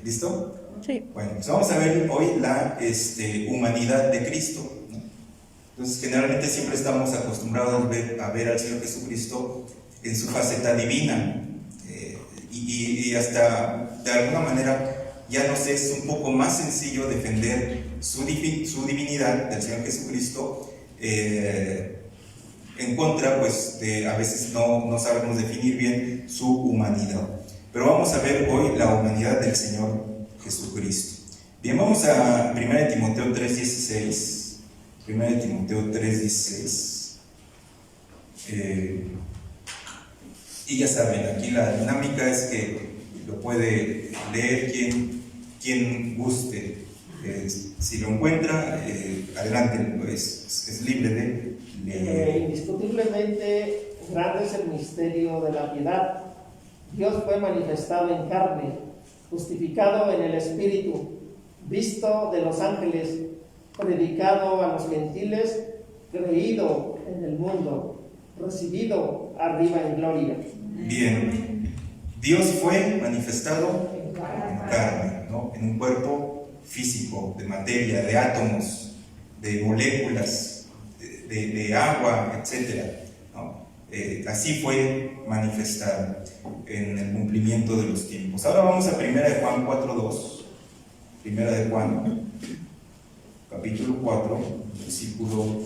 ¿Listo? Sí. Bueno, pues vamos a ver hoy la humanidad de Cristo, ¿no? Entonces, generalmente siempre estamos acostumbrados a ver al Señor Jesucristo en su faceta divina, y hasta de alguna manera ya nos es un poco más sencillo defender su divinidad del Señor Jesucristo, en contra, pues, de a veces no sabemos definir bien su humanidad. Pero vamos a ver hoy la humanidad del Señor Jesucristo. Bien, vamos a 1 Timoteo 3:16. 1 Timoteo 3:16. Y ya saben, aquí la dinámica es que lo puede leer quien guste. Si lo encuentra, adelante, pues, es libre de leer. Indiscutiblemente grande es el misterio de la piedad. Dios fue manifestado en carne, justificado en el Espíritu, visto de los ángeles, predicado a los gentiles, creído en el mundo, recibido arriba en gloria. Bien, Dios fue manifestado en carne, ¿no? En un cuerpo físico, de materia, de átomos, de moléculas, de agua, etc., ¿no? Así fue manifestado en el cumplimiento de los tiempos. Ahora vamos a 1 de Juan 4:2. 1 de Juan, capítulo 4, versículo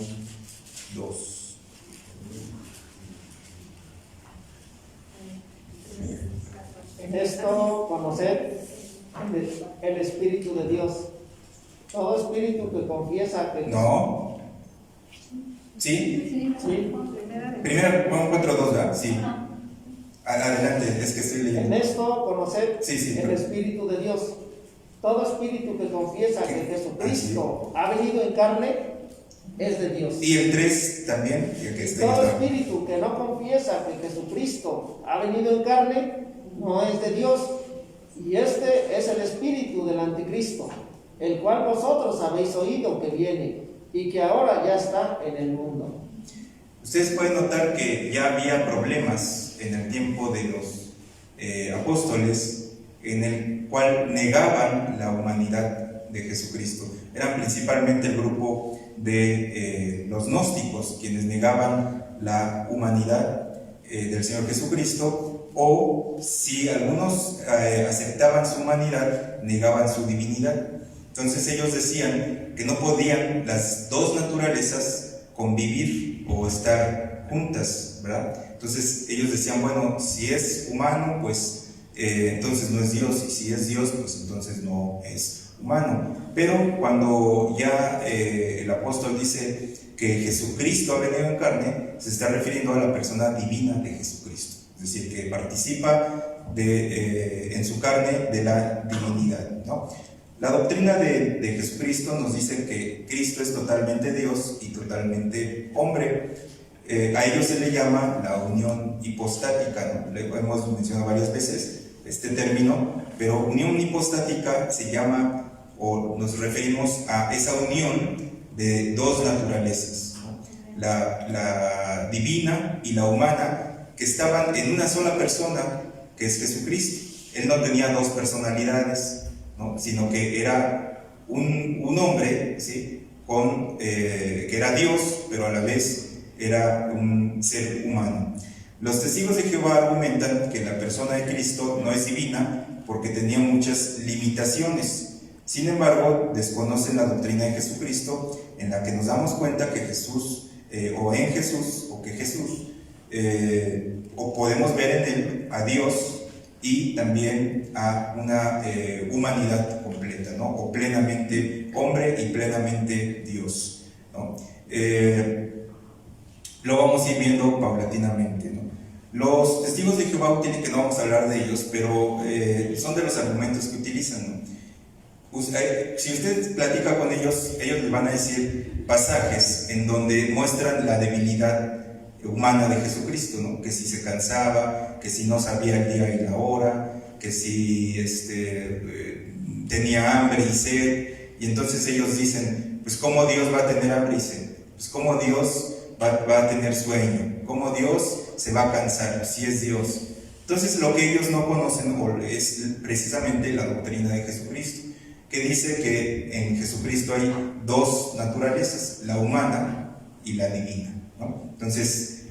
2. En esto conocer el Espíritu de Dios. Todo espíritu que confiesa que No. ¿Sí? Sí. 1 Juan 4:2, ¿verdad? Sí. Adelante, es que estoy En leyendo. esto conocer Sí, el Espíritu de Dios. Todo espíritu que confiesa que Jesucristo ha venido en carne es de Dios. Y el 3 también, ya que está Todo ahí. espíritu que no confiesa que Jesucristo ha venido en carne no es de Dios. Y este es el espíritu del anticristo, el cual vosotros habéis oído que viene y que ahora ya está en el mundo. Ustedes pueden notar que ya había problemas en el tiempo de los apóstoles, en el cual negaban la humanidad de Jesucristo. Eran principalmente el grupo de los gnósticos, quienes negaban la humanidad del Señor Jesucristo, o si algunos aceptaban su humanidad, negaban su divinidad. Entonces ellos decían que no podían las dos naturalezas convivir o estar juntas, ¿verdad? Entonces ellos decían, bueno, si es humano, pues entonces no es Dios, y si es Dios, pues entonces no es humano. Pero cuando ya el apóstol dice que Jesucristo ha venido en carne, se está refiriendo a la persona divina de Jesucristo, es decir, que participa en su carne de la divinidad, ¿no? La doctrina de Jesucristo nos dice que Cristo es totalmente Dios y totalmente hombre. A ello se le llama la unión hipostática, ¿no? Le hemos mencionado varias veces este término, pero unión hipostática se llama, o nos referimos a esa unión de dos naturalezas, ¿no? La divina y la humana, que estaban en una sola persona, que es Jesucristo. Él no tenía dos personalidades, ¿no? Sino que era un hombre, ¿sí? Que era Dios, pero a la vez era un ser humano. Los testigos de Jehová argumentan que la persona de Cristo no es divina porque tenía muchas limitaciones. Sin embargo, desconocen la doctrina de Jesucristo, en la que nos damos cuenta que Jesús, o podemos ver en él a Dios y también a una humanidad completa, ¿no? O plenamente hombre y plenamente Dios, ¿no? Lo vamos a ir viendo paulatinamente, ¿no? Los testigos de Jehová tienen que no vamos a hablar de ellos, pero son de los argumentos que utilizan, ¿no? Si usted platica con ellos, ellos les van a decir pasajes en donde muestran la debilidad humana de Jesucristo, ¿no? Que si se cansaba, que si no sabía el día y la hora, que si tenía hambre y sed, y entonces ellos dicen, pues ¿cómo Dios va a tener hambre y sed? Pues ¿cómo Dios va a tener sueño? ¿Cómo Dios se va a cansar si es Dios? Entonces lo que ellos no conocen es precisamente la doctrina de Jesucristo, que dice que en Jesucristo hay dos naturalezas, la humana y la divina, ¿no? Entonces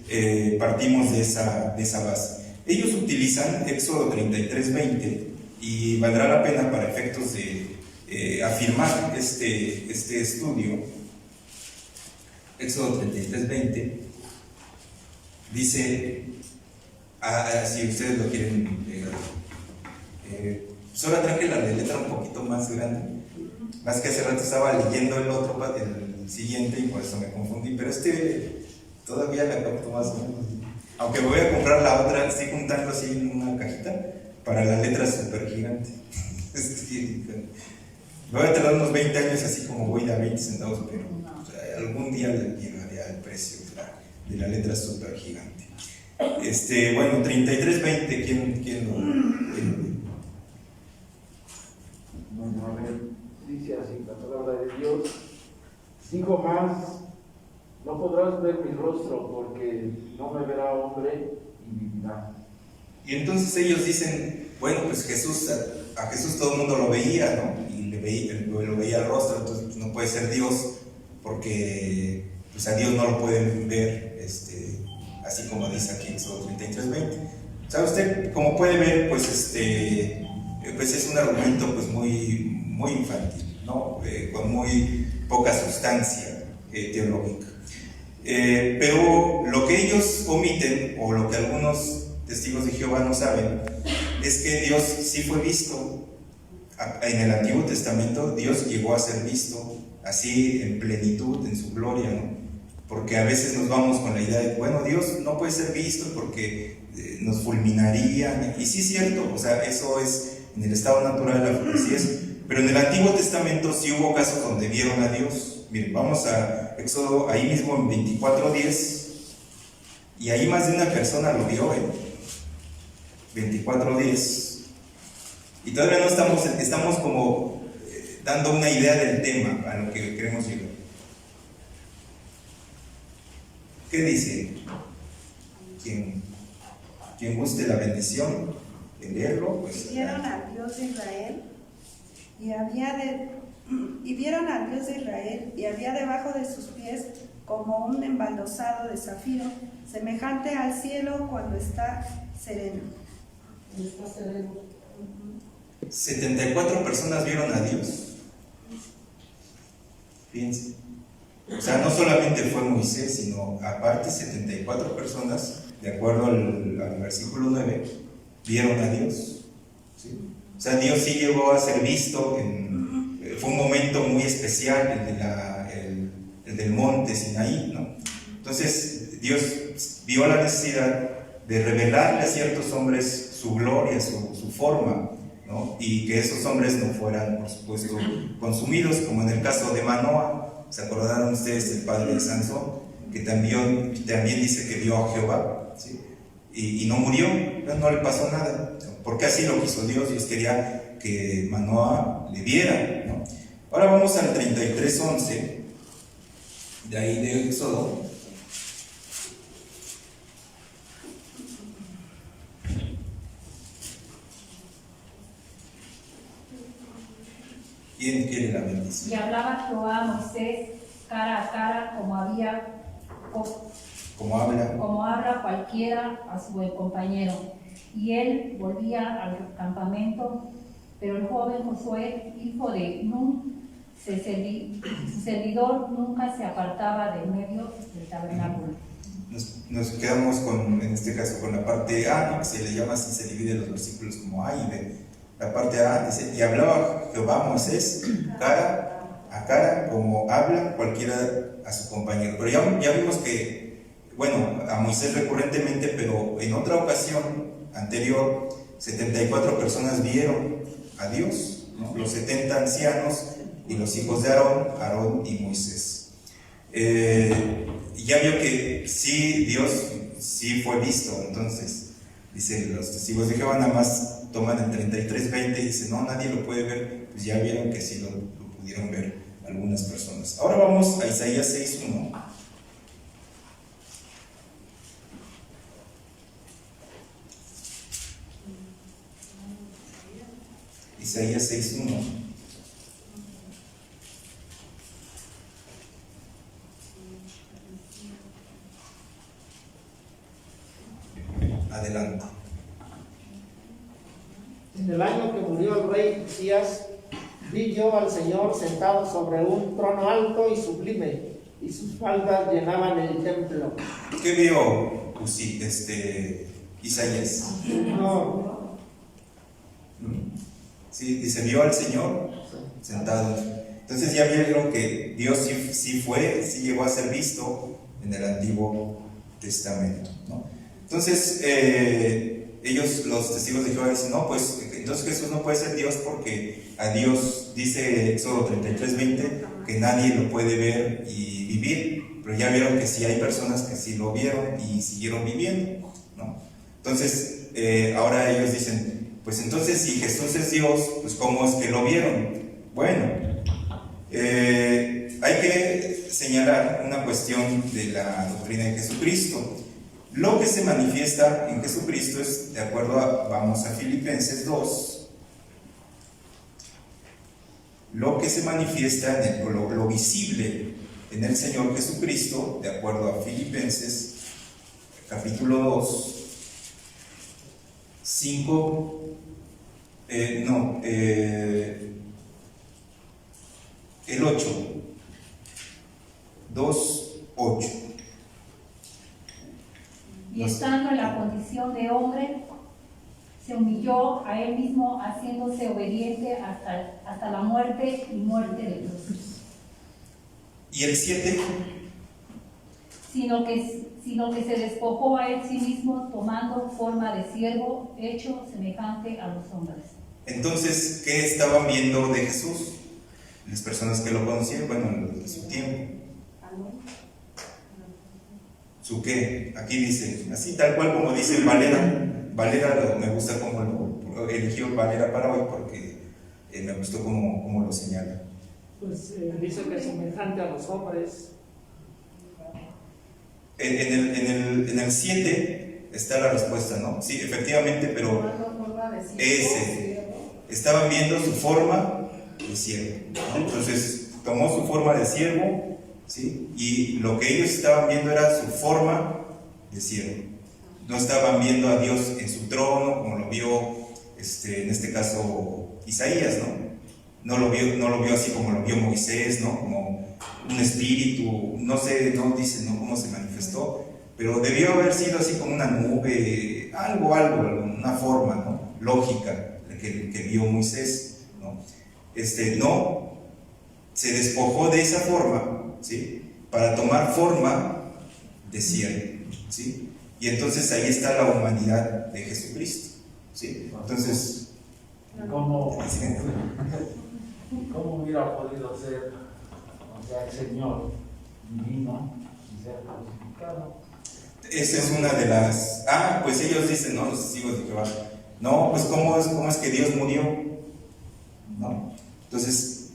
partimos de esa base. Ellos utilizan Éxodo 33:20 y valdrá la pena para efectos de afirmar este estudio. Éxodo 33:20 dice, si ustedes lo quieren leer, solo traje la letra un poquito más grande, más que hace rato estaba leyendo el siguiente y por eso me confundí, pero todavía la capto más o menos. Aunque voy a comprar la otra, estoy juntando así en una cajita para la letra super gigante. Me voy a tardar unos 20 años así como voy a 20 centavos, pero algún día le llegaré al precio de la letra super gigante. Bueno, 33:20, ¿quién lo Bueno, a ver, dice así la palabra de Dios: digo más, no podrás ver mi rostro, porque no me verá hombre y vivirá. Y entonces ellos dicen, bueno, pues a Jesús todo el mundo lo veía, ¿no? Y lo veía el rostro, entonces pues, no puede ser Dios, porque pues a Dios no lo pueden ver, así como dice aquí en Éxodo 33:20. O sea, usted, como puede ver, pues pues es un argumento pues muy, muy infantil, ¿no? Con muy poca sustancia teológica. Pero lo que ellos omiten, o lo que algunos testigos de Jehová no saben, es que Dios sí fue visto. En el Antiguo Testamento Dios llegó a ser visto así en plenitud, en su gloria, ¿no? Porque a veces nos vamos con la idea de, bueno, Dios no puede ser visto porque nos fulminarían, y sí es cierto, o sea, eso es en el estado natural, así es, pero en el Antiguo Testamento sí hubo casos donde vieron a Dios. Miren, vamos a Éxodo, ahí mismo en 24:10, y ahí más de una persona lo vio, 24:10, y todavía no estamos como dando una idea del tema a lo que queremos llegar. ¿Qué dice? Quien guste la bendición de leerlo, pues. Vieron al Dios de Israel y vieron al Dios de Israel, y había debajo de sus pies como un embaldosado de zafiro, semejante al cielo cuando está sereno. 74 personas vieron a Dios. Fíjense. O sea, no solamente fue Moisés, sino aparte 74 personas, de acuerdo al versículo 9, vieron a Dios, ¿sí? O sea, Dios sí llegó a ser visto, fue un momento muy especial, el del monte Sinaí, ¿no? Entonces, Dios vio la necesidad de revelarle a ciertos hombres su gloria, su forma, ¿no? Y que esos hombres no fueran, por supuesto, consumidos, como en el caso de Manoah. ¿Se acordaron ustedes del padre de Sansón? Que también dice que vio a Jehová, ¿sí? Y no murió, no le pasó nada, porque así lo quiso Dios. Dios quería que Manoah le viera, ¿no? Ahora vamos al 33:11, de ahí de Éxodo. ¿Quién quiere la bendición? Y hablaba Jehová a Moisés cara a cara, como habla cualquiera a su compañero. Y él volvía al campamento, pero el joven Josué, hijo de Nun, su servidor, nunca se apartaba del medio del tabernáculo. Nos quedamos en este caso con la parte A, ¿no? Que se le llama así, se divide los versículos como A y B. La parte A dice: y hablaba Jehová a Moisés cara a cara, como habla cualquiera a su compañero. Pero ya vimos que, bueno, a Moisés recurrentemente, pero en otra ocasión anterior, 74 personas vieron a Dios, ¿no? Los 70 ancianos y los hijos de Aarón y Moisés. Ya vio que sí, Dios sí fue visto. Entonces dice, los testigos de Jehová nada más toman el 33:20 y dicen, no, nadie lo puede ver. Pues ya vieron que sí lo pudieron ver algunas personas. Ahora vamos a Isaías 6:1. Isaías 6:1. Adelante. En el año que murió el rey Usías, vi yo al Señor sentado sobre un trono alto y sublime, y sus faldas llenaban el templo. ¿Qué vio Isaías? No, Sí, dice, vio al Señor sentado. Entonces ya vieron que Dios sí llegó a ser visto en el Antiguo Testamento, ¿no? Entonces, ellos, los testigos de Jehová, dicen, no, pues entonces Jesús no puede ser Dios porque a Dios, dice Éxodo 33:20, que nadie lo puede ver y vivir, pero ya vieron que sí hay personas que sí lo vieron y siguieron viviendo, ¿no? Entonces, ahora ellos dicen, pues entonces si Jesús es Dios, pues ¿cómo es que lo vieron? Bueno, hay que señalar una cuestión de la doctrina de Jesucristo. Lo que se manifiesta en Jesucristo es, de acuerdo vamos a Filipenses 2, lo que se manifiesta lo visible en el Señor Jesucristo, de acuerdo a Filipenses, capítulo 2, 5, el 8, 2, 8. Y estando en la condición de hombre, se humilló a él mismo, haciéndose obediente hasta la muerte y muerte de cruz. ¿Y el 7? Sino que se despojó a él sí mismo, tomando forma de siervo, hecho semejante a los hombres. Entonces, ¿qué estaban viendo de Jesús? Las personas que lo conocían, bueno, de su tiempo. ¿Su qué? Aquí dice, así tal cual como dice Valera. Valera me gusta como lo eligió Valera para hoy porque me gustó como lo señala. pues dice que es semejante a los hombres. En el 7 está la respuesta, ¿no? Sí, efectivamente, pero estaban viendo su forma de siervo, ¿no? Entonces tomó su forma de siervo, ¿sí? Y lo que ellos estaban viendo era su forma de siervo. No estaban viendo a Dios en su trono, como lo vio, en este caso, Isaías, ¿no? No lo vio así como lo vio Moisés, ¿no? Como un espíritu, no sé, no dice, ¿no?, cómo se manifestó, pero debió haber sido así como una nube, algo, una forma, ¿no?, lógica que vio Moisés, ¿no? No, se despojó de esa forma, ¿sí?, para tomar forma de siervo, ¿sí? Y entonces ahí está la humanidad de Jesucristo, ¿sí? Entonces, ¿Cómo hubiera podido ser, o sea, el Señor divino y ser crucificado? esa es una de las... pues ellos dicen, ¿no?, los testigos de Jehová, no, pues ¿cómo es que Dios murió? ¿No? Entonces,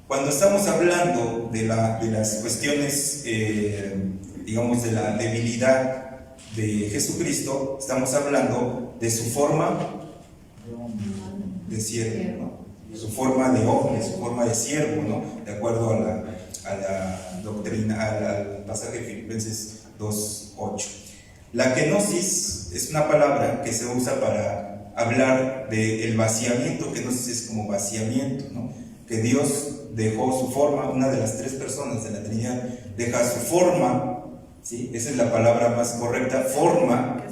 cuando estamos hablando de las cuestiones, digamos, de la debilidad de Jesucristo, estamos hablando de su forma de siervo, ¿no?, su forma de hombre, su forma de siervo, ¿no?, de acuerdo a la doctrina, al pasaje de Filipenses 2:8. La kenosis es una palabra que se usa para hablar del vaciamiento. Kenosis es como vaciamiento, ¿no?, que Dios dejó su forma, una de las tres personas de la Trinidad deja su forma, ¿sí?, esa es la palabra más correcta, forma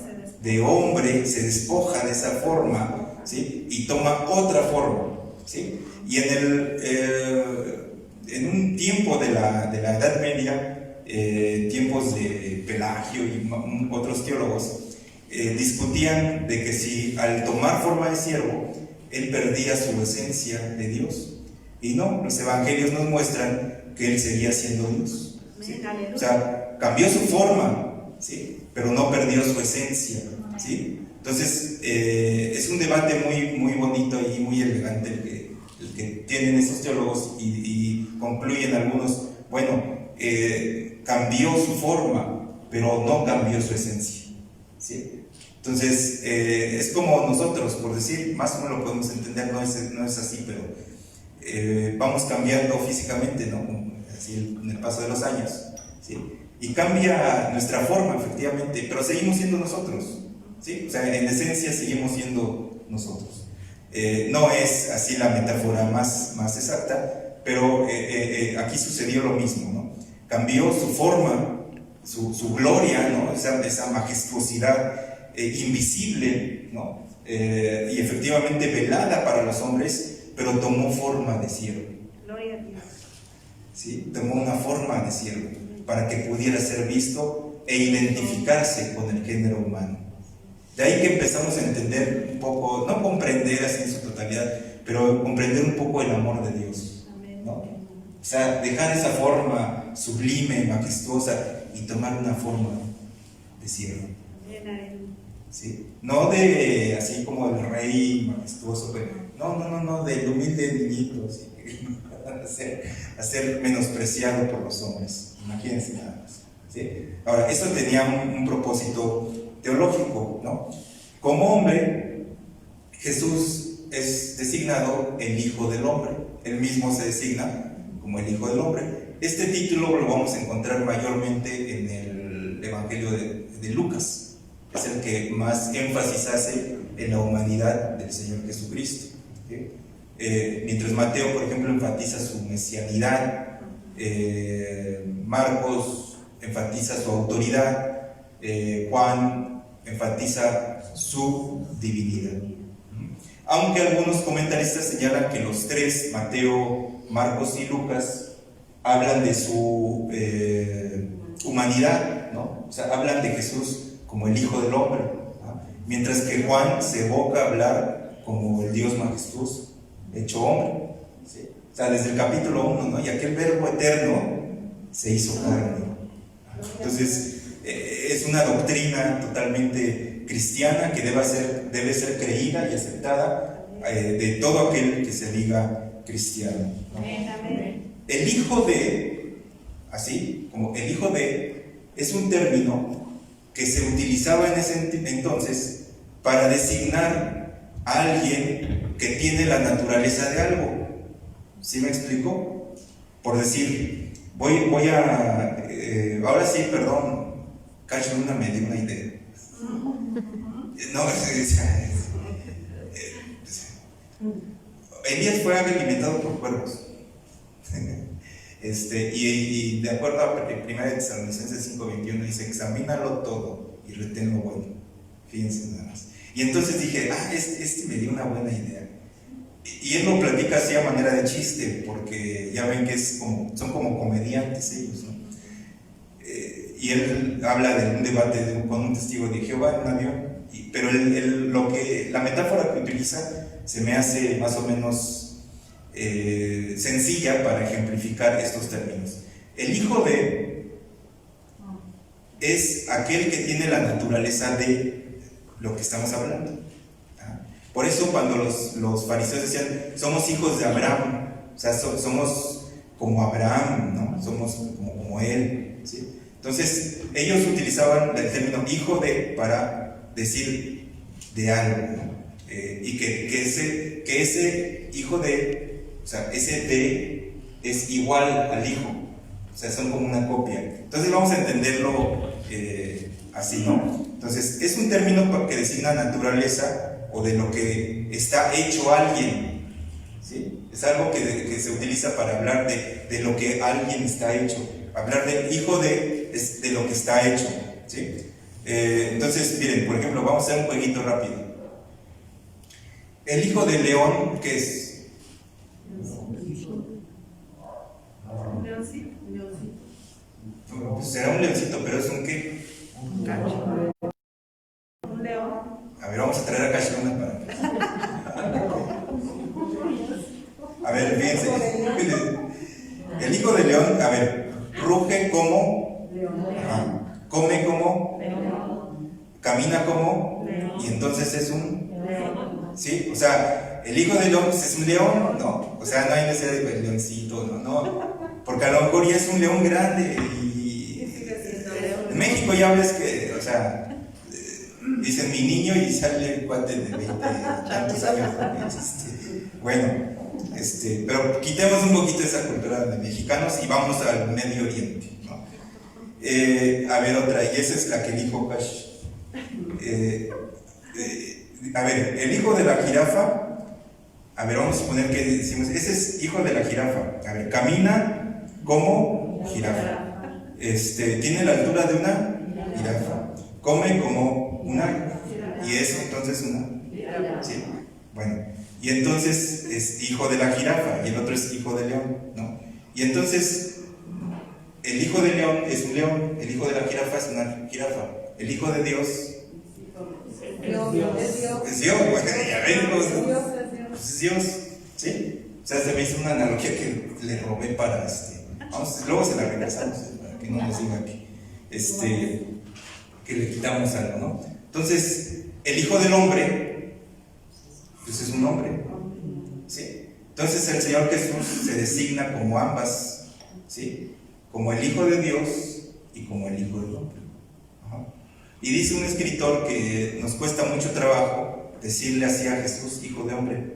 de hombre, se despoja de esa forma, ¿sí?, y toma otra forma, ¿sí? Y en un tiempo de la Edad Media, tiempos de Pelagio y otros teólogos, discutían de que si al tomar forma de siervo, él perdía su esencia de Dios. Y no, los evangelios nos muestran que él seguía siendo Dios, ¿sí? O sea, cambió su forma, ¿sí?, pero no perdió su esencia, ¿sí? Entonces, es un debate muy, muy bonito y muy elegante el que tienen esos teólogos y concluyen algunos, bueno, cambió su forma, pero no cambió su esencia, ¿sí? Entonces, es como nosotros, por decir, más o menos lo podemos entender, no es así, pero vamos cambiando físicamente, ¿no? Así en el paso de los años, ¿sí? Y cambia nuestra forma, efectivamente, pero seguimos siendo nosotros, ¿sí? O sea, en esencia seguimos siendo nosotros. No es así la metáfora más exacta, pero aquí sucedió lo mismo, ¿no? Cambió su forma, su gloria, ¿no? Esa majestuosidad invisible, ¿no? Y efectivamente velada para los hombres, pero tomó forma de siervo. Gloria a Dios. ¿Sí? Tomó una forma de siervo para que pudiera ser visto e identificarse con el género humano. De ahí que empezamos a entender un poco, no comprender así en su totalidad, pero comprender un poco el amor de Dios, ¿no? O sea, dejar esa forma sublime, majestuosa y tomar una forma de siervo. ¿Sí? No de así como el rey majestuoso, pero no, del humilde niñito, ¿sí? a ser menospreciado por los hombres. Imagínense nada más, ¿sí? Ahora, eso tenía un propósito teológico, ¿no? Como hombre, Jesús es designado el Hijo del Hombre. Él mismo se designa como el Hijo del Hombre. Este título lo vamos a encontrar mayormente en el Evangelio de Lucas. Es el que más énfasis hace en la humanidad del Señor Jesucristo, ¿sí? Mientras Mateo, por ejemplo, enfatiza su mesianidad, Marcos enfatiza su autoridad, Juan enfatiza su divinidad. Aunque algunos comentaristas señalan que los tres, Mateo, Marcos y Lucas, hablan de su humanidad, ¿no? O sea, hablan de Jesús como el Hijo del Hombre, ¿no? Mientras que Juan se evoca a hablar como el Dios majestuoso, hecho hombre, ¿sí? O sea, desde el capítulo 1, ¿no? Y aquel verbo eterno se hizo carne. Entonces, es una doctrina totalmente cristiana que debe ser creída y aceptada de todo aquel que se diga cristiano, ¿no? El Hijo de, así como el Hijo de, es un término que se utilizaba en ese entonces para designar a alguien que tiene la naturaleza de algo. ¿Sí me explico? Por decir, voy a... ahora sí, perdón, Cash Luna me dio una idea. No, Elías fue alimentado por cuervos. Y de acuerdo a 1 Tesalonicenses 5:21 dice: examínalo todo y retén lo bueno. Fíjense nada más. Y entonces dije, este me dio una buena idea. Y él lo platica así a manera de chiste, porque ya ven que son como comediantes ellos, ¿no? Y él habla de un debate con un testigo de Jehová en un avión, pero la metáfora que utiliza se me hace más o menos sencilla para ejemplificar estos términos. El Hijo de es aquel que tiene la naturaleza de lo que estamos hablando. Por eso cuando los fariseos decían, somos hijos de Abraham, o sea, somos como Abraham, ¿no? Somos como él, ¿sí? Entonces ellos utilizaban el término hijo de para decir de algo, ¿no? Y que ese hijo de, o sea, ese de es igual al hijo, o sea, son como una copia. Entonces vamos a entenderlo así, ¿no? Entonces es un término que designa naturaleza o de lo que está hecho alguien, ¿sí? Es algo que se utiliza para hablar de lo que alguien está hecho. Hablar del hijo es de lo que está hecho, ¿sí? Entonces, miren, por ejemplo, vamos a hacer un jueguito rápido. El hijo del león, ¿qué es? Un leoncito. Pues será un leoncito, pero ¿es un qué? Un león. A ver, vamos a traer a Cachiluna para... A ver, fíjense. El hijo del león, a ver, ruge como... come como... camina como... y entonces es un... ¿sí? O sea, el hijo del león es un león, ¿no? O sea, no hay necesidad de leoncito, no. Porque a lo mejor ya es un león grande y... En México ya ves que, o sea... Dicen mi niño y sale el cuate de 20 tantos años. Bueno, pero quitemos un poquito esa cultura de mexicanos y vamos al Medio Oriente, ¿no? A ver, otra, y esa es la que dijo Cash. A ver, el hijo de la jirafa, a ver, vamos a suponer que decimos, ese es hijo de la jirafa. A ver, camina como jirafa. Tiene la altura de una jirafa. Come como una, y es entonces una. ¿Sí? Bueno, y entonces es hijo de la jirafa, y el otro es hijo de león, ¿no? Y entonces, el hijo de león es un león, el hijo de la jirafa es una jirafa, el hijo de Dios es Dios, bueno, ya ven, pues es Dios, ¿sí? O sea, se me hizo una analogía que le robé para vamos, luego se la regresamos, para que no nos diga que le quitamos algo, ¿no? Entonces, el hijo del hombre, pues es un hombre, ¿sí? Entonces el Señor Jesús se designa como ambas, ¿sí? Como el hijo de Dios y como el hijo del hombre. Ajá. Y dice un escritor que nos cuesta mucho trabajo decirle así a Jesús, hijo de hombre.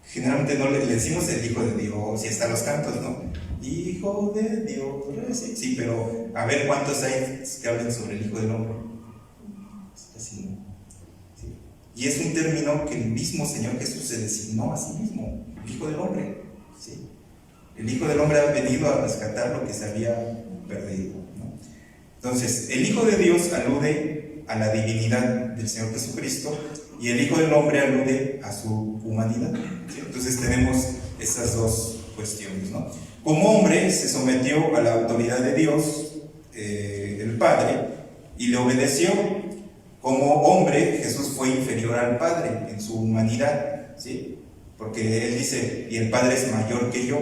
Generalmente no le decimos el hijo de Dios, y hasta los cantos, ¿no? Hijo de Dios, sí, pero a ver cuántos hay que hablen sobre el hijo del hombre. Así no. ¿Sí? Y es un término que el mismo Señor Jesús se designó a sí mismo, el hijo del hombre, ¿sí? El hijo del hombre ha venido a rescatar lo que se había perdido, ¿no? Entonces, el hijo de Dios alude a la divinidad del Señor Jesucristo y el hijo del hombre alude a su humanidad, ¿sí? Entonces tenemos esas dos cuestiones, ¿no? Como hombre se sometió a la autoridad de Dios, el Padre, y le obedeció. Como hombre, Jesús fue inferior al Padre en su humanidad, ¿sí? Porque Él dice, y el Padre es mayor que yo,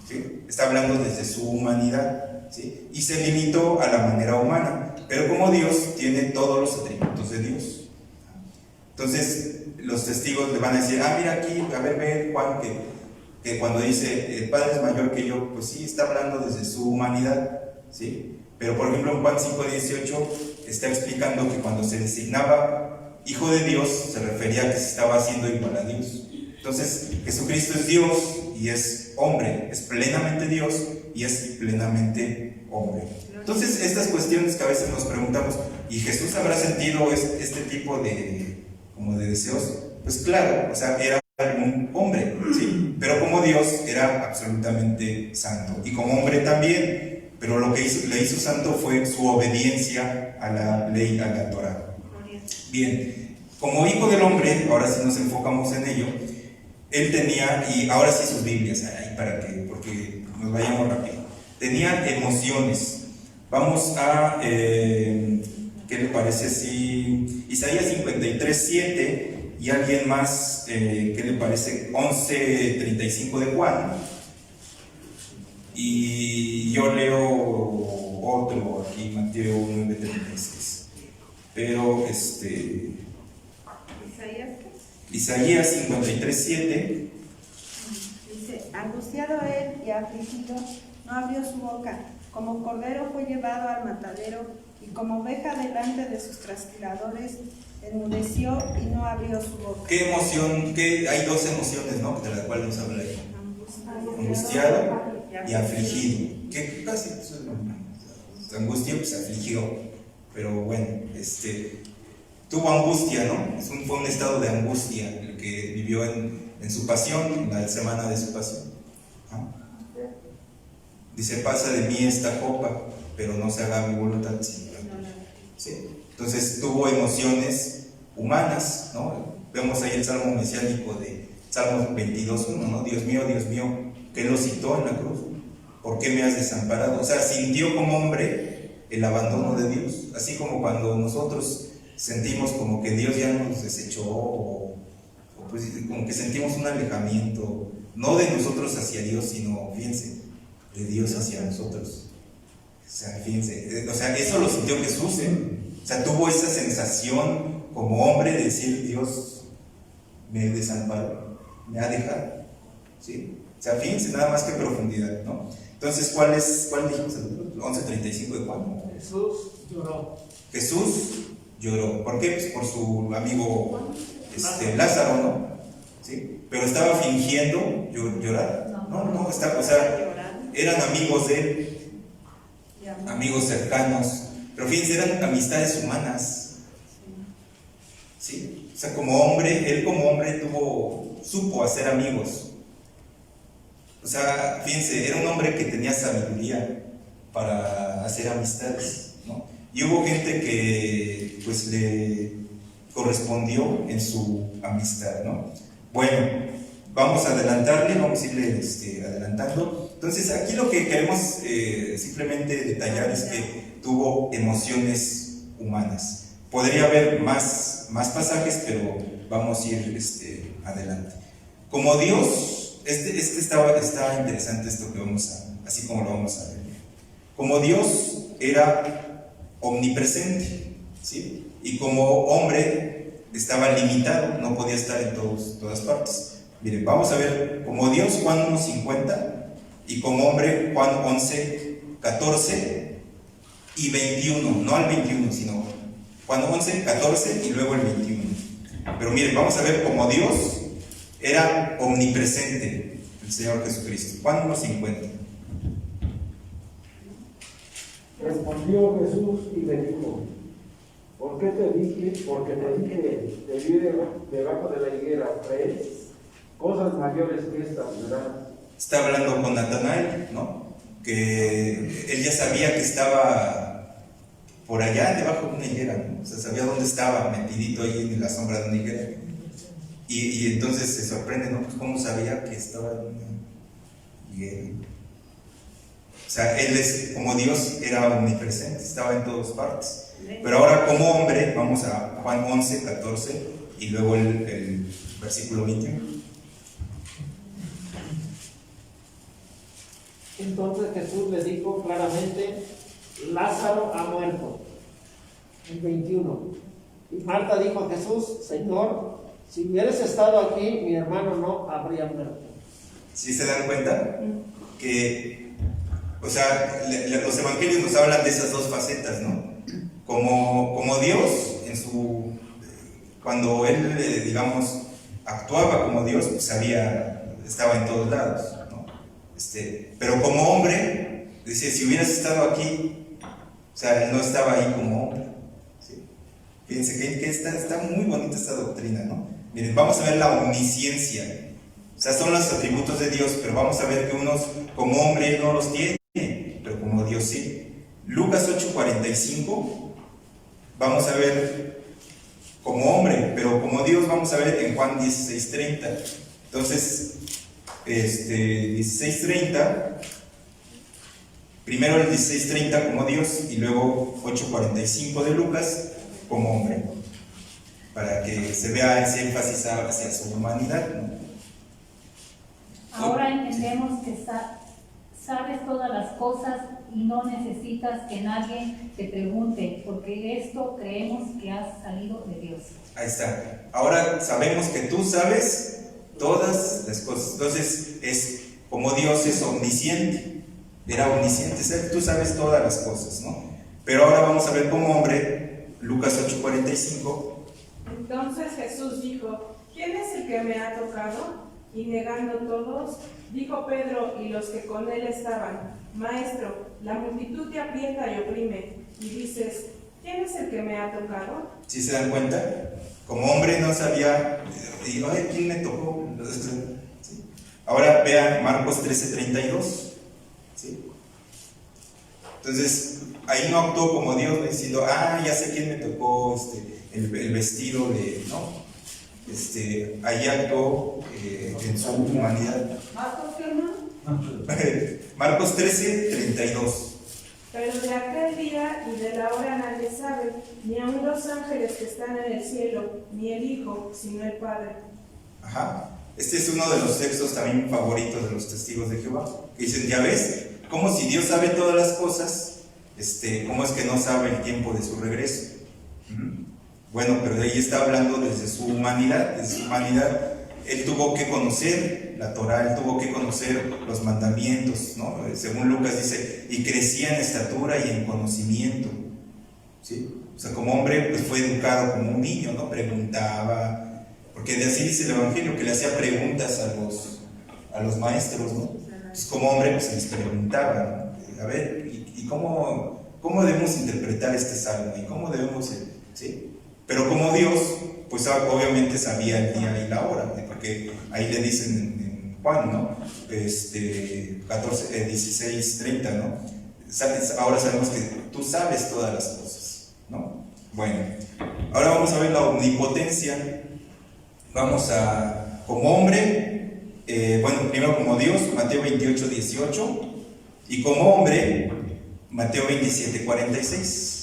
¿sí? Está hablando desde su humanidad, ¿sí? Y se limitó a la manera humana, pero como Dios tiene todos los atributos de Dios. Entonces, los testigos le van a decir, mira aquí, a ver, ve Juan, que cuando dice, el Padre es mayor que yo, pues sí, está hablando desde su humanidad, ¿sí? Pero por ejemplo en Juan 5:18 está explicando que cuando se designaba hijo de Dios se refería a que se estaba haciendo igual a Dios. Entonces Jesucristo es Dios y es hombre, es plenamente Dios y es plenamente hombre. Entonces estas cuestiones que a veces nos preguntamos, ¿y Jesús habrá sentido este tipo de deseos? Pues claro, o sea, era un hombre, ¿sí? Pero como Dios era absolutamente santo y como hombre también. Pero lo que le hizo santo fue su obediencia a la ley, a la Torah. Bien, como hijo del hombre, ahora sí nos enfocamos en ello, él tenía, y ahora sí sus Biblias, porque nos vayamos rápido, tenía emociones. Vamos a, ¿qué le parece si Isaías 53:7 y alguien más, ¿qué le parece? 11:35 de Juan. Y yo leo otro aquí, Mateo 9:36. Pero Isaías 53:7 dice, angustiado él y afligido, no abrió su boca, como cordero fue llevado al matadero, y como oveja delante de sus trasquiladores, enmudeció y no abrió su boca. ¿Qué emoción? Hay dos emociones, ¿no? De las cuales nos habla ahí. Angustiado y afligido. Que casi eso es lo mismo. Angustia, pues afligió. Pero bueno, tuvo angustia, ¿no? Fue un estado de angustia el que vivió en su pasión, en la semana de su pasión. ¿No? Dice, pasa de mí esta copa, pero no se haga mi voluntad, sino la tuya. ¿Sí? Entonces tuvo emociones humanas, ¿no? Vemos ahí el salmo mesiánico de Salmo 22:1, ¿no? Dios mío, que lo citó en la cruz. ¿Por qué me has desamparado? O sea, sintió como hombre el abandono de Dios, así como cuando nosotros sentimos como que Dios ya nos desechó o pues como que sentimos un alejamiento, no de nosotros hacia Dios, sino, fíjense, de Dios hacia nosotros. O sea, fíjense, eso lo sintió Jesús, O sea, tuvo esa sensación como hombre de decir, Dios me desamparó, me ha dejado, ¿sí? O sea, fíjense nada más que profundidad, ¿no? Entonces, ¿cuál dijimos el otro? 11:35 de Juan. Jesús lloró. Jesús lloró. ¿Por qué? Pues por su amigo Lázaro, ¿no? ¿Sí? Pero estaba fingiendo llorar. No, o sea, eran amigos de él, amigos cercanos, pero fíjense, eran amistades humanas. ¿Sí? O sea, como hombre, él como hombre supo hacer amigos. O sea, fíjense, era un hombre que tenía sabiduría para hacer amistades, ¿no? Y hubo gente que pues le correspondió en su amistad, ¿no? Bueno, vamos a adelantarle, vamos a irle adelantando. Entonces, aquí lo que queremos simplemente detallar es que tuvo emociones humanas. Podría haber más pasajes, pero vamos a ir adelante. Como Dios, está interesante esto que así como lo vamos a ver. Como Dios era omnipresente, ¿sí? Y como hombre estaba limitado, no podía estar en todas partes. Miren, vamos a ver, como Dios, Juan 1:50, y como hombre, Juan 11:14 y 21, no al 21, sino Juan 11:14 y luego el 21. Pero miren, vamos a ver, como Dios era omnipresente el Señor Jesucristo. Juan 1:50. Respondió Jesús y le dijo: ¿por qué te dije? Porque te dije, te vi debajo de la higuera, ¿crees? Cosas mayores que estas verás. Está hablando con Natanael, ¿no? Que él ya sabía que estaba por allá debajo de una higuera, ¿no? O sea, sabía dónde estaba, metidito ahí en la sombra de una higuera. Y entonces se sorprende, ¿no? Pues cómo sabía que estaba en una higuera. O sea, él como Dios era omnipresente, estaba en todas partes. Pero ahora como hombre, vamos a Juan 11:14 y luego el versículo 21. Entonces Jesús le dijo claramente: Lázaro ha muerto. El 21. Y Marta dijo a Jesús: Señor, si hubieras estado aquí, mi hermano no habría muerto. ¿Sí se dan cuenta? Que, o sea, los evangelios nos hablan de esas dos facetas, ¿no? Como Dios, cuando él, digamos, actuaba como Dios, pues estaba en todos lados, ¿no? Pero como hombre, dice, si hubieras estado aquí, o sea, él no estaba ahí como hombre, ¿sí? Fíjense que está muy bonita esta doctrina, ¿no? Miren, vamos a ver la omnisciencia. O sea, son los atributos de Dios, pero vamos a ver que unos como hombre no los tiene, pero como Dios sí. Lucas 8:45, vamos a ver como hombre, pero como Dios vamos a ver en Juan 16:30. Entonces, 16:30, primero el 16:30 como Dios y luego 8:45 de Lucas como hombre, para que se vea ese énfasis hacia su humanidad, ¿no? Ahora entendemos que sabes todas las cosas y no necesitas que nadie te pregunte, porque esto creemos que has salido de Dios. Ahí está. Ahora sabemos que tú sabes todas las cosas. Entonces, como Dios es omnisciente, era omnisciente, tú sabes todas las cosas, ¿no? Pero ahora vamos a ver como hombre, Lucas 8:45. Entonces Jesús dijo: ¿quién es el que me ha tocado? Y negando todos, dijo Pedro y los que con él estaban: Maestro, la multitud te aprieta y oprime, y dices: ¿quién es el que me ha tocado? ¿Sí se dan cuenta? Como hombre no sabía, digo, ay, ¿quién me tocó? ¿Sí? Ahora vean Marcos 13:32, ¿sí? Entonces, ahí no actuó como Dios, diciendo, ya sé quién me tocó el vestido de, ¿no? Ahí actuó en su humanidad. ¿Marcos qué, hermano? Marcos 13:32. Pero de aquel día y de la hora nadie sabe, ni aun los ángeles que están en el cielo, ni el Hijo, sino el Padre. Ajá. Este es uno de los textos también favoritos de los testigos de Jehová, que dicen, ya ves, como si Dios sabe todas las cosas, ¿cómo es que no sabe el tiempo de su regreso? Bueno, pero de ahí está hablando desde su humanidad. Desde su humanidad, él tuvo que conocer la Torá, él tuvo que conocer los mandamientos, ¿no? Según Lucas dice, y crecía en estatura y en conocimiento, ¿sí? O sea, como hombre, pues fue educado como un niño, ¿no? Preguntaba, porque de así dice el Evangelio, que le hacía preguntas a los maestros, ¿no? Entonces, como hombre, pues se les preguntaba, ¿no? A ver, ¿y cómo debemos interpretar este salmo? ¿Y cómo debemos, sí? Pero como Dios, pues obviamente sabía el día y la hora, porque ahí le dicen en Juan, ¿no? 16:30, ¿no? Ahora sabemos que tú sabes todas las cosas, ¿no? Bueno, ahora vamos a ver la omnipotencia. Vamos a, como hombre, bueno, primero como Dios, Mateo 28:18, y como hombre, Mateo 27:46.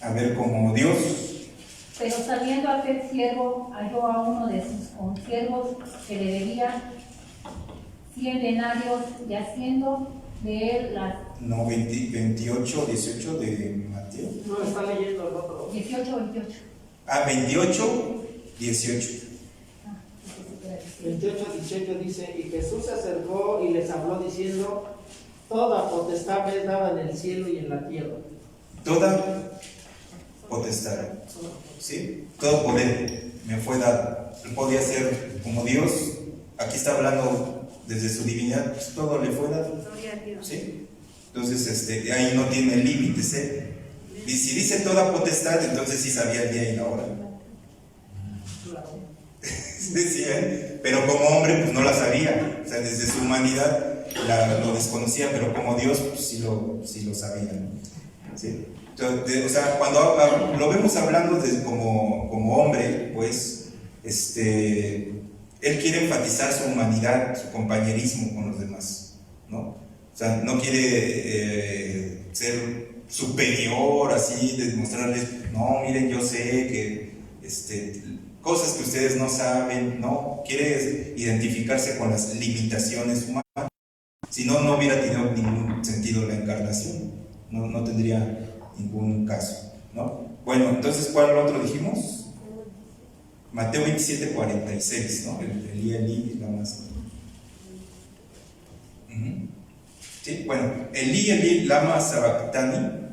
A ver, como Dios. Pero saliendo aquel siervo, halló a uno de sus consiervos que le debía 100 denarios, y haciendo de él las... No, 28:18 de Mateo. No, está leyendo el otro. 18. Ah, 28:18. 28-18 dice, y Jesús se acercó y les habló diciendo, toda potestad me es dada en el cielo y en la tierra. Toda potestad, ¿sí? Todo poder me fue dado. Él podía ser como Dios. Aquí está hablando desde su divinidad, pues todo le fue dado, ¿sí? Entonces, ahí no tiene límites, ¿eh? Y si dice toda potestad, entonces sí sabía el día y la hora. Sí, ¿eh? Pero como hombre, pues no la sabía. O sea, desde su humanidad lo desconocía, pero como Dios, pues sí lo sabía, ¿no? ¿Sí? Entonces, o sea, cuando lo vemos hablando como hombre, pues, él quiere enfatizar su humanidad, su compañerismo con los demás, ¿no? O sea, no quiere ser superior, así, demostrarles, no, miren, yo sé que, cosas que ustedes no saben, no, quiere identificarse con las limitaciones humanas. Si no, no hubiera tenido ningún sentido la encarnación, no tendría ningún caso, ¿no? Bueno, entonces, ¿cuál otro dijimos? Mateo 27:46, ¿no? El Eli, la más. Sí, bueno, Eli, lama sabactani.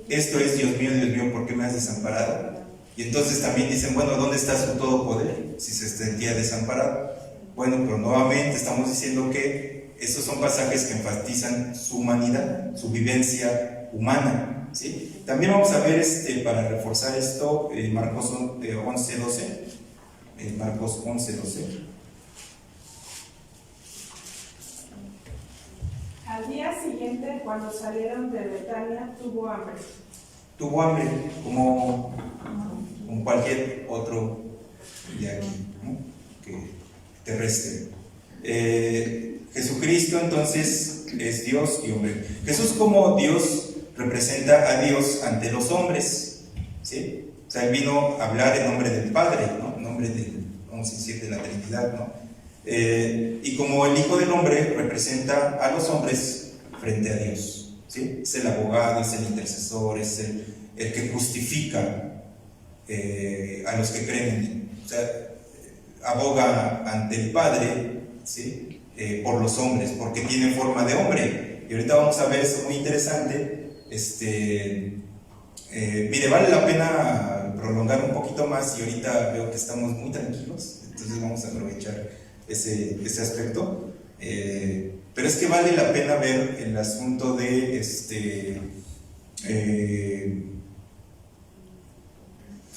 Esto es, Dios mío, ¿por qué me has desamparado? Y entonces también dicen, bueno, ¿dónde está su todo poder? Si se sentía desamparado. Bueno, pero nuevamente estamos diciendo que esos son pasajes que enfatizan su humanidad, su vivencia humana, ¿sí? También vamos a ver, para reforzar esto, Marcos 11:12. Marcos 11:12. Al día siguiente, cuando salieron de Betania, tuvo hambre. Tuvo hambre, como cualquier otro de aquí, ¿no? Que terrestre. Jesucristo entonces es Dios y hombre. Jesús como Dios representa a Dios ante los hombres, ¿sí? O sea, él vino a hablar en nombre del Padre, ¿no? En nombre vamos a decir, de la Trinidad, ¿no? Y como el Hijo del Hombre representa a los hombres frente a Dios, ¿sí? Es el abogado, es el intercesor, es el que justifica a los que creen en él. O sea, aboga ante el Padre, ¿sí? Por los hombres, porque tiene forma de hombre. Y ahorita vamos a ver eso muy interesante. Mire, vale la pena prolongar un poquito más y ahorita veo que estamos muy tranquilos, entonces vamos a aprovechar ese aspecto. Pero es que vale la pena ver el asunto de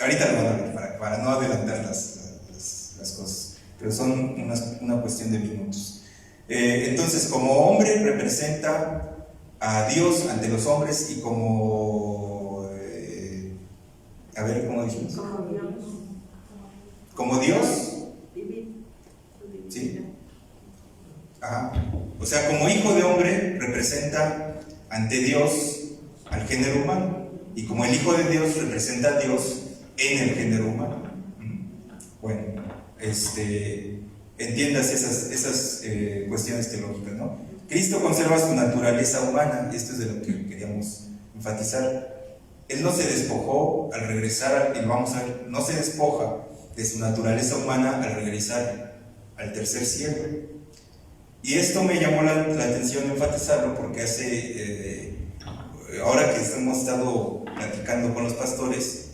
ahorita lo van a ver para no adelantar las cosas, pero son una cuestión de minutos. Entonces, como hombre representa a Dios ante los hombres y como a ver, ¿cómo dijimos? Como Dios. ¿Sí? Ajá. O sea, como hijo de hombre representa ante Dios al género humano, y como el Hijo de Dios representa a Dios en el género humano. Bueno, entiendas esas cuestiones teológicas, ¿no? Cristo conserva su naturaleza humana, y esto es de lo que queríamos enfatizar. Él no se despojó al regresar, y vamos a ver, no se despoja de su naturaleza humana al regresar al tercer cielo. Y esto me llamó la atención enfatizarlo porque ahora que hemos estado platicando con los pastores,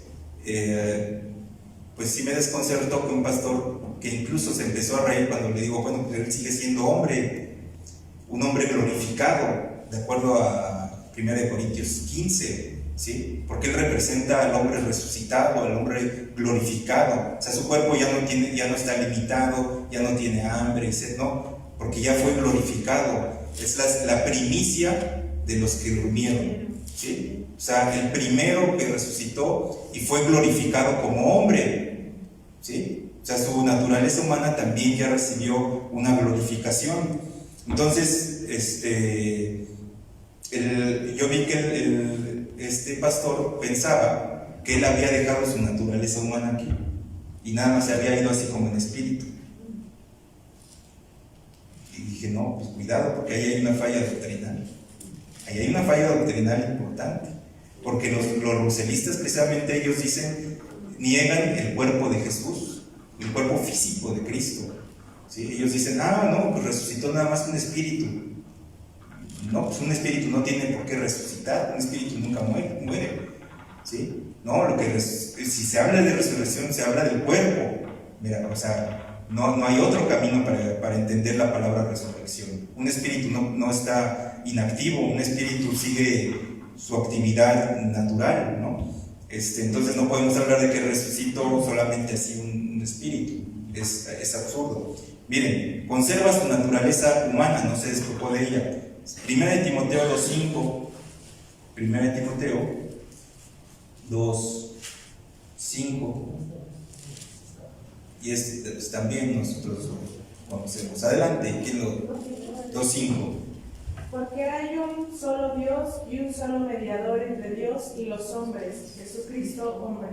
pues sí me desconcertó que un pastor que incluso se empezó a reír cuando le digo, bueno, pues él sigue siendo hombre, un hombre glorificado, de acuerdo a 1 Corintios 15, ¿sí? Porque él representa al hombre resucitado, al hombre glorificado. O sea, su cuerpo ya no está limitado, ya no tiene hambre y sed, no, porque ya fue glorificado. Es la primicia de los que durmieron, ¿sí? O sea, el primero que resucitó y fue glorificado como hombre, ¿sí? O sea, su naturaleza humana también ya recibió una glorificación. Entonces, yo vi que este pastor pensaba que él había dejado su naturaleza humana aquí y nada más se había ido así como en espíritu. Y dije, no, pues cuidado, porque ahí hay una falla doctrinal. Ahí hay una falla doctrinal importante, porque los ruselistas precisamente ellos dicen, niegan el cuerpo de Jesús, el cuerpo físico de Cristo, ¿sí? Ellos dicen, no, pues resucitó nada más un espíritu. No, pues un espíritu no tiene por qué resucitar, un espíritu nunca muere, ¿sí? No, si se habla de resurrección, se habla del cuerpo. Mira, o sea, no hay otro camino para entender la palabra resurrección. Un espíritu no está inactivo, un espíritu sigue su actividad natural, ¿no? Entonces no podemos hablar de que resucitó solamente así un espíritu, es absurdo. Miren, conserva su naturaleza humana, no se despojó de ella. 1 Timoteo 2:5, 1 Timoteo 2:5, y pues, también nosotros conocemos. Adelante, ¿quién lo? 2:5. Porque hay un solo Dios y un solo mediador entre Dios y los hombres, Jesucristo hombre.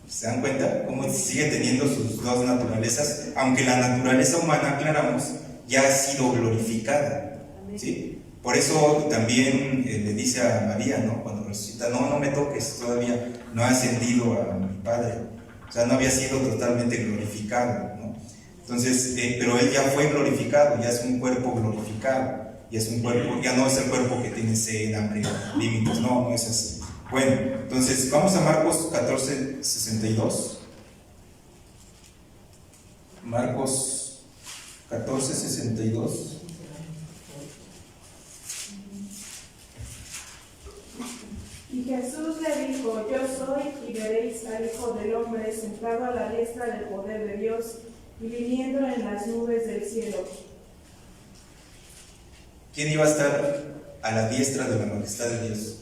¿Se dan cuenta cómo sigue teniendo sus dos naturalezas? Aunque la naturaleza humana, aclaramos, ya ha sido glorificada, ¿sí? Por eso también le dice a María, ¿no? Cuando resucita, no me toques, todavía no ha ascendido a mi Padre. O sea, no había sido totalmente glorificado, ¿no? Entonces, pero él ya fue glorificado, ya es un cuerpo glorificado, ya no es el cuerpo que tiene sed, hambre, límites, no es así. Bueno, entonces vamos a Marcos 14:62. Marcos 14:62. Y Jesús le dijo, yo soy, y veréis al Hijo del Hombre sentado a la diestra del poder de Dios y viniendo en las nubes del cielo. ¿Quién iba a estar a la diestra de la majestad de Dios?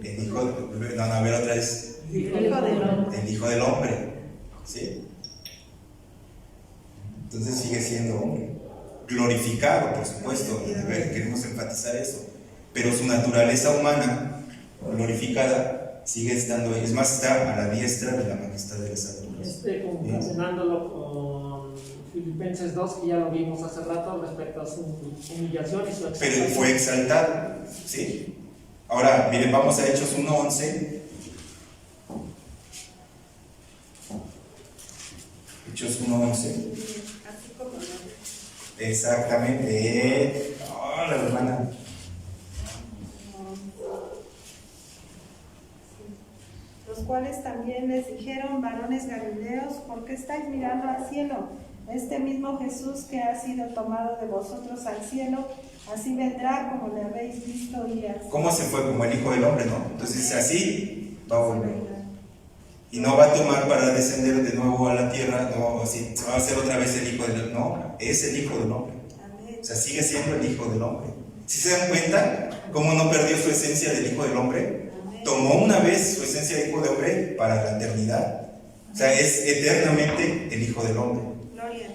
El Hijo, a ver otra vez. El Hijo del Hombre, ¿sí? Entonces sigue siendo hombre, glorificado, por supuesto, queremos enfatizar eso, pero su naturaleza humana, glorificada, sigue estando, es más, está a la diestra de la majestad de las alturas. Concatenándolo con Filipenses 2, que ya lo vimos hace rato respecto a su humillación y su exaltación. Pero fue exaltado, ¿sí? Ahora, miren, vamos a Hechos 1:11. Hechos 1:11. Exactamente. La hermana. Los cuales también les dijeron, varones galileos, ¿por qué estáis mirando al cielo? Este mismo Jesús que ha sido tomado de vosotros al cielo, así vendrá como le habéis visto ir. ¿Cómo se fue? Como el Hijo del Hombre, ¿no? Entonces así va a volver. Y no va a tomar para descender de nuevo a la tierra, no, así, se va a hacer otra vez el Hijo del Hombre. No, es el Hijo del Hombre. O sea, sigue siendo el Hijo del Hombre. ¿Sí se dan cuenta cómo no perdió su esencia del Hijo del Hombre? Tomó una vez su esencia de Hijo del Hombre para la eternidad. O sea, es eternamente el Hijo del Hombre.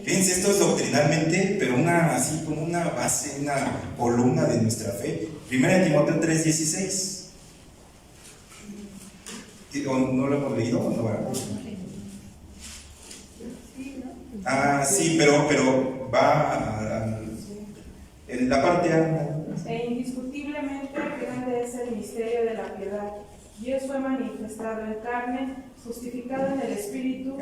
Fíjense, esto es doctrinalmente, pero así como una base, una columna de nuestra fe. 1 Timoteo 3:16. ¿No lo hemos leído? ¿No? Sí, pero va en la parte A. E indiscutiblemente grande es el misterio de la piedad. Dios fue manifestado en carne, justificado en el Espíritu,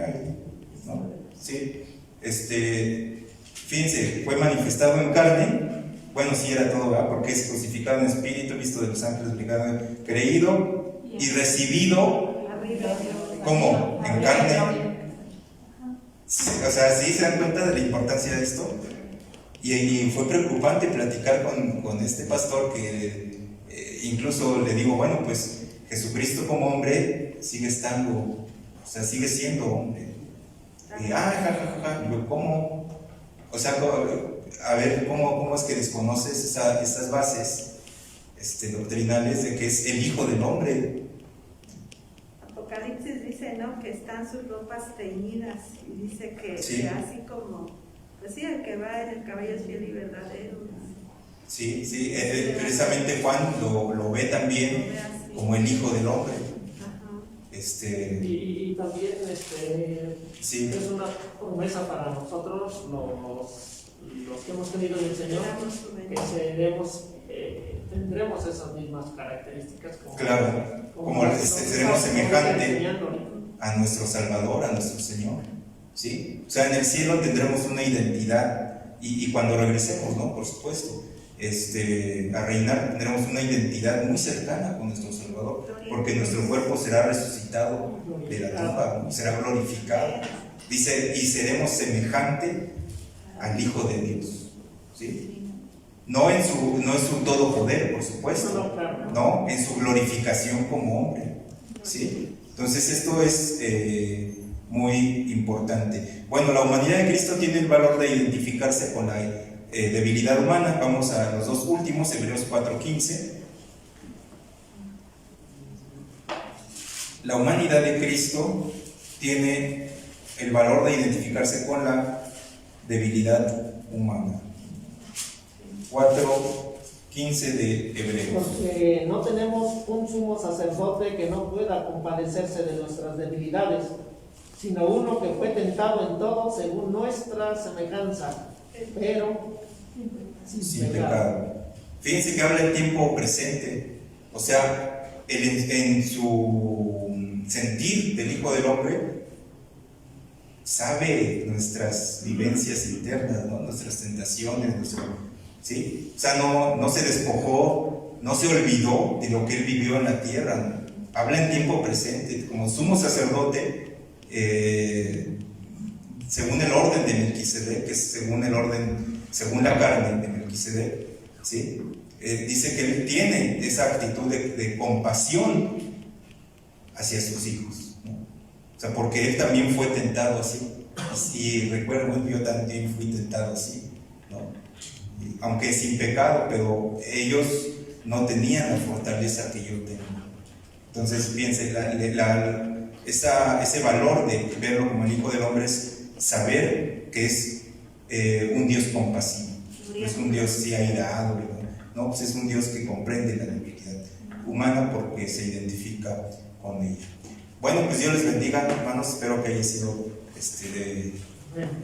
¿no? Sí, fíjense, fue manifestado en carne, bueno, sí era todo, ¿verdad? Porque es crucificado en espíritu, visto de los ángeles, creído y recibido, ¿cómo? En carne. Sí, o sea, ¿sí se dan cuenta de la importancia de esto? Y fue preocupante platicar con este pastor que incluso le digo, bueno, pues Jesucristo como hombre sigue estando, o sea, sigue siendo hombre. Y ¿cómo? O sea, a ver, ¿cómo es que desconoces esas bases doctrinales de que es el Hijo del Hombre? Apocalipsis dice, ¿no?, que están sus ropas teñidas, y dice que, sí, que así como, pues sí, el que va en el caballo es fiel y verdadero. Sí, sí, precisamente Juan lo ve también como el Hijo del Hombre. Y también sí, es una promesa para nosotros, los que hemos tenido en el Señor, que tendremos esas mismas características. Claro, como seremos semejantes a nuestro Salvador, a nuestro Señor. ¿Sí? O sea, en el cielo tendremos una identidad, y cuando regresemos, ¿no? Por supuesto, a reinar, tendremos una identidad muy cercana con nuestro Salvador, porque nuestro cuerpo será resucitado de la tumba, ¿no? Será glorificado. Dice, y seremos semejante al Hijo de Dios. ¿Sí? No en su todo poder, por supuesto, no, en su glorificación como hombre. ¿Sí? Entonces esto es muy importante. Bueno, la humanidad de Cristo tiene el valor de identificarse con la debilidad humana. Vamos a los dos últimos, Hebreos 4:15. La humanidad de Cristo tiene el valor de identificarse con la debilidad humana. 4:15 de Hebreos. Porque no tenemos un sumo sacerdote que no pueda compadecerse de nuestras debilidades, sino uno que fue tentado en todo según nuestra semejanza, pero sin pecado. Fíjense que habla en tiempo presente, o sea, en su sentir del Hijo del Hombre, sabe nuestras vivencias internas, ¿no? Nuestras tentaciones, ¿sí? O sea, no se despojó, no se olvidó de lo que él vivió en la tierra, ¿no? Habla en tiempo presente, como sumo sacerdote, según el orden de Melquisedec, que es según la carne de Melquisedec, ¿sí? Dice que él tiene esa actitud de compasión hacia sus hijos, ¿no? O sea, porque él también fue tentado así, y recuerdo, yo también fui tentado así, ¿no? Aunque sin pecado, pero ellos no tenían la fortaleza que yo tengo. Entonces, piensen, ese valor de verlo como el Hijo del Hombre es saber que es un Dios compasivo, no es un Dios sí airado, ¿no? Pues es un Dios que comprende la debilidad humana porque se identifica con ella. Bueno, pues Dios les bendiga, hermanos, espero que haya sido de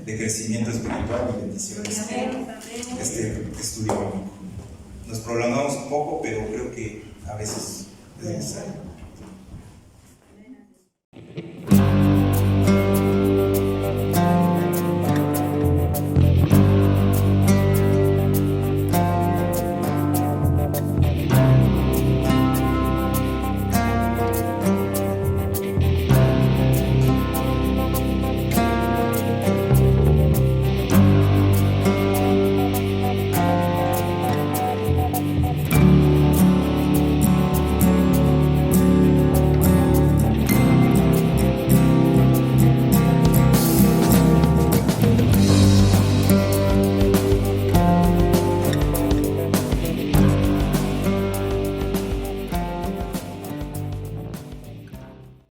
crecimiento espiritual y bendiciones este estudio bíblico. Nos prolongamos un poco, pero creo que a veces es necesario.